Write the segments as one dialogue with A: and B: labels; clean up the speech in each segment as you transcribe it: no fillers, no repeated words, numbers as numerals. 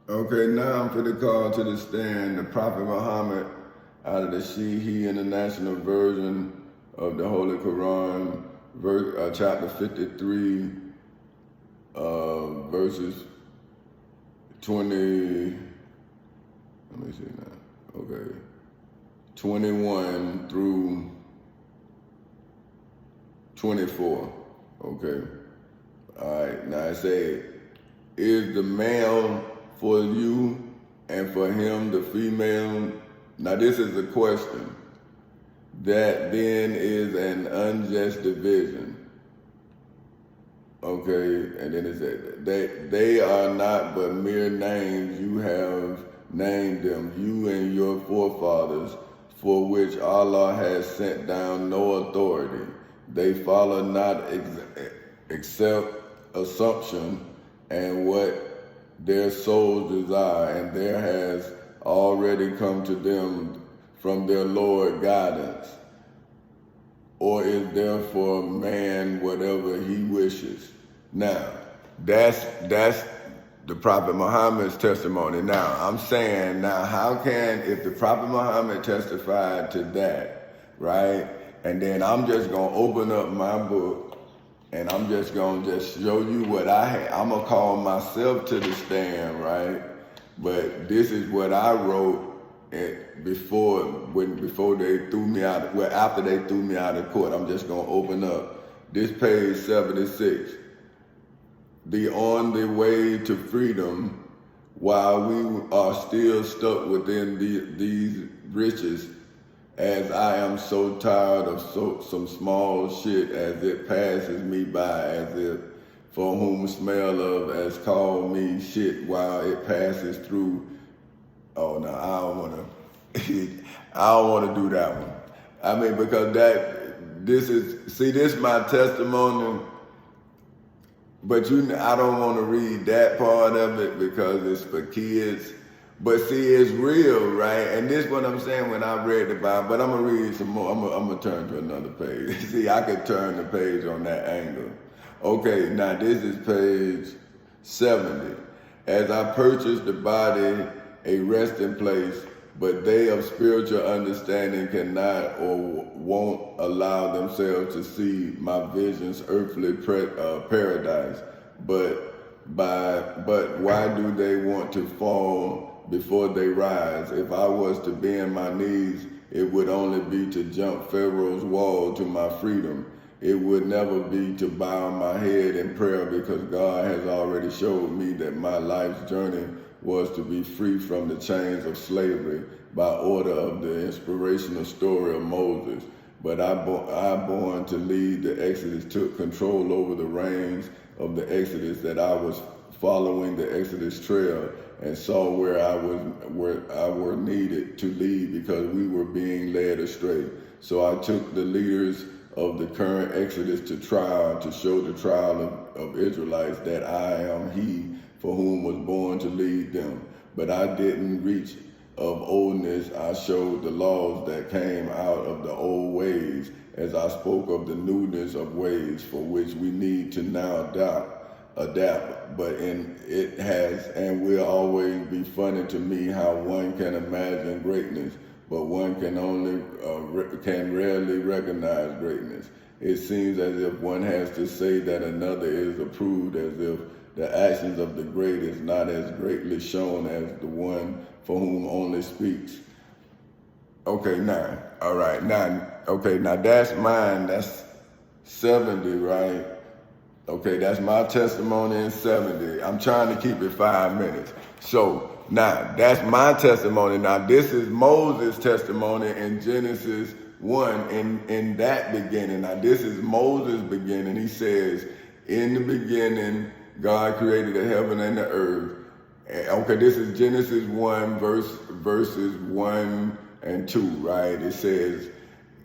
A: Okay, now I'm finna call to the stand the Prophet Muhammad out of the Shi'i International Version of the Holy Quran, chapter 53, verses 20, let me see now, okay, 21 through 24, okay. All right, now it say, is the male for you and for him the female? Now this is a question. That then is an unjust division. Okay, and then it said, they are not but mere names you have named them, you and your forefathers, for which Allah has sent down no authority. They follow not except assumption and what their souls desire, and there has already come to them from their Lord guidance. Or is there for man whatever he wishes? Now, that's the Prophet Muhammad's testimony. Now, I'm saying, now how can, if the Prophet Muhammad testified to that, right? And then I'm just gonna open up my book and I'm just gonna just show you what I had. I'm gonna call myself to the stand, right? But this is what I wrote before they threw me out. Well, after they threw me out of court. I'm just gonna open up this page 76. The on the way to freedom, while we are still stuck within these riches, as I am so tired of some small shit as it passes me by, as if for whom smell of has called me shit while it passes through. Oh no, I don't wanna I don't wanna do that one. I mean, because this is my testimony, but I don't wanna read that part of it because it's for kids. But see, it's real, right? And this is what I'm saying when I read the Bible, but I'm gonna read some more. I'm gonna turn to another page. See, I could turn the page on that angle. Okay, now this is page 70. As I purchased the body a resting place, but they of spiritual understanding cannot or won't allow themselves to see my vision's earthly paradise. But why do they want to fall before they rise? If I was to bend my knees, it would only be to jump Pharaoh's wall to my freedom. It would never be to bow my head in prayer, because God has already showed me that my life's journey was to be free from the chains of slavery by order of the inspirational story of Moses. But I born to lead the Exodus, took control over the reins of the Exodus, that I was following the Exodus trail and saw where I were needed to lead, because we were being led astray. So I took the leaders of the current Exodus to trial, to show the trial of Israelites that I am he for whom was born to lead them. But I didn't reach of oldness. I showed the laws that came out of the old ways, as I spoke of the newness of ways for which we need to now adapt. But it has and will always be funny to me how one can imagine greatness, but one can rarely recognize greatness. It seems as if one has to say that another is approved, as if the actions of the great is not as greatly shown as the one for whom only speaks. Okay, now, all right, now, okay, now that's mine, that's 70, right? Okay, that's my testimony in 70. I'm trying to keep it 5 minutes. So now that's my testimony. Now this is Moses' testimony in Genesis 1 in that beginning. Now this is Moses' beginning. He says, in the beginning, God created the heaven and the earth. Okay, this is Genesis 1 verses 1 and 2, right? It says,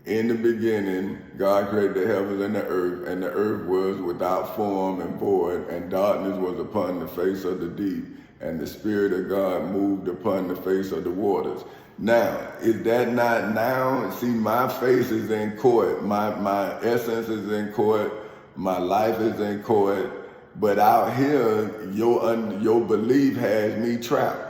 A: in the beginning, God created the heavens and the earth was without form and void, and darkness was upon the face of the deep, and the Spirit of God moved upon the face of the waters. Now, is that not now? See, my face is in court. My essence is in court. My life is in court. But out here, your belief has me trapped.